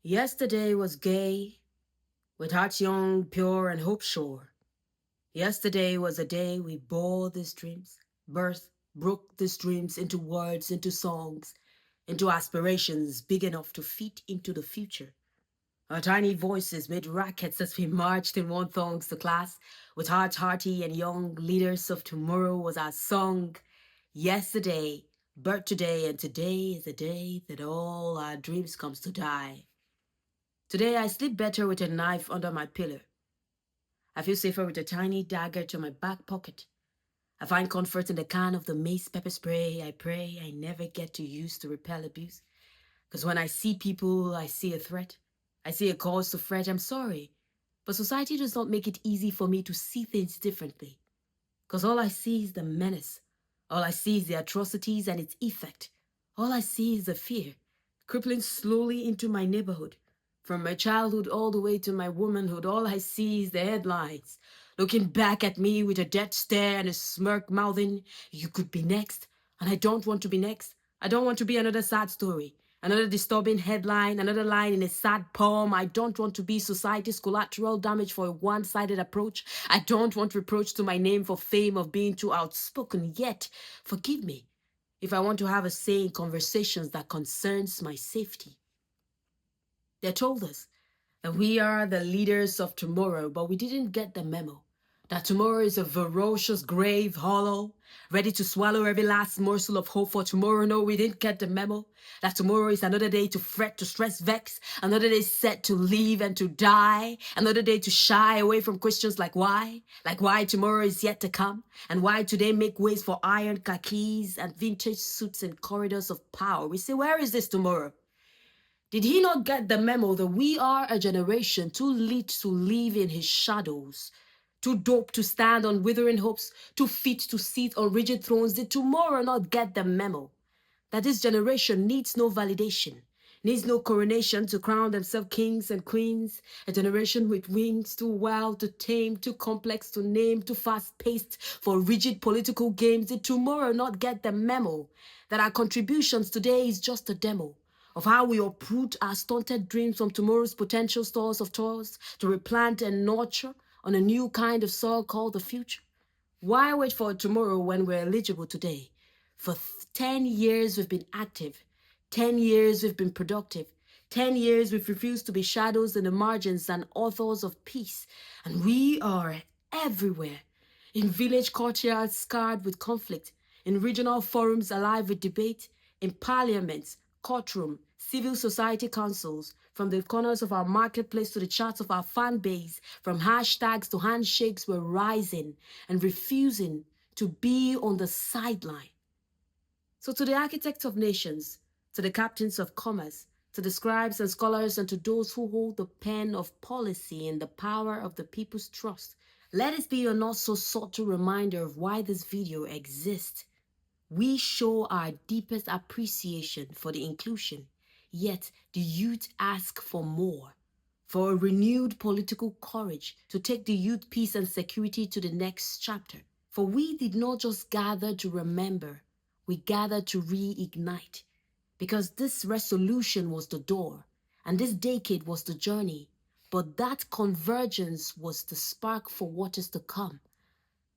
Yesterday was gay, with hearts young, pure, and hope sure. Yesterday was a day we bore these dreams, birthed, broke these dreams into words, into songs, into aspirations big enough to fit into the future. Our tiny voices made rackets as we marched in one thongs to class, with hearts hearty and young. Leaders of tomorrow was our song. Yesterday, birth today, and today is the day that all our dreams comes to die. Today I sleep better with a knife under my pillow. I feel safer with a tiny dagger to my back pocket. I find comfort in the can of the mace pepper spray. I pray I never get to use to repel abuse. Because when I see people, I see a threat. I see a cause to fret. I'm sorry. But society does not make it easy for me to see things differently. Because all I see is the menace. All I see is the atrocities and its effect. All I see is the fear, crippling slowly into my neighborhood. From my childhood all the way to my womanhood, all I see is the headlines, looking back at me with a dead stare and a smirk mouthing, "You could be next." And I don't want to be next. I don't want to be another sad story, another disturbing headline, another line in a sad poem. I don't want to be society's collateral damage for a one-sided approach. I don't want reproach to my name for fame of being too outspoken. Yet, forgive me if I want to have a say in conversations that concerns my safety. They told us that we are the leaders of tomorrow, but we didn't get the memo. That tomorrow is a ferocious grave hollow, ready to swallow every last morsel of hope for tomorrow. No, we didn't get the memo. That tomorrow is another day to fret, to stress, vex, another day set to live and to die, another day to shy away from questions like why tomorrow is yet to come, and why today make ways for iron khakis and vintage suits in corridors of power. We say, where is this tomorrow? Did he not get the memo that we are a generation too lit to live in his shadows, too dope to stand on withering hopes, too fit to sit on rigid thrones? Did tomorrow not get the memo that this generation needs no validation, needs no coronation to crown themselves kings and queens? A generation with wings too wild to tame, too complex to name, too fast-paced for rigid political games. Did tomorrow not get the memo that our contributions today is just a demo of how we uproot our stunted dreams from tomorrow's potential stores of toils to replant and nurture on a new kind of soil called the future? Why wait for tomorrow when we're eligible today? For 10 years we've been active. 10 years we've been productive. 10 years we've refused to be shadows in the margins and authors of peace. And we are everywhere. In village courtyards scarred with conflict, in regional forums alive with debate, in parliaments, courtroom, civil society councils, from the corners of our marketplace to the charts of our fan base, from hashtags to handshakes, we're rising and refusing to be on the sideline. So to the architects of nations, to the captains of commerce, to the scribes and scholars, and to those who hold the pen of policy in the power of the people's trust, let it be a not so subtle reminder of why this video exists. We show our deepest appreciation for the inclusion, yet the youth ask for more, for a renewed political courage to take the youth peace and security to the next chapter. For we did not just gather to remember, we gathered to reignite, because this resolution was the door, and this decade was the journey, but that convergence was the spark for what is to come.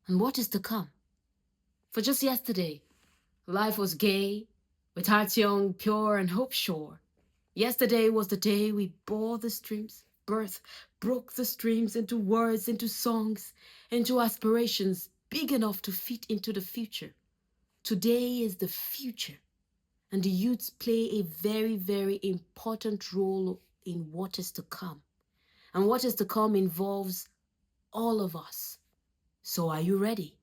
And what is to come? For just yesterday, life was gay, with hearts young, pure, and hope sure. Yesterday was the day we bore the streams, birth, broke the streams into words, into songs, into aspirations big enough to fit into the future. Today is the future, and the youths play a very, very important role in what is to come. And what is to come involves all of us. So are you ready?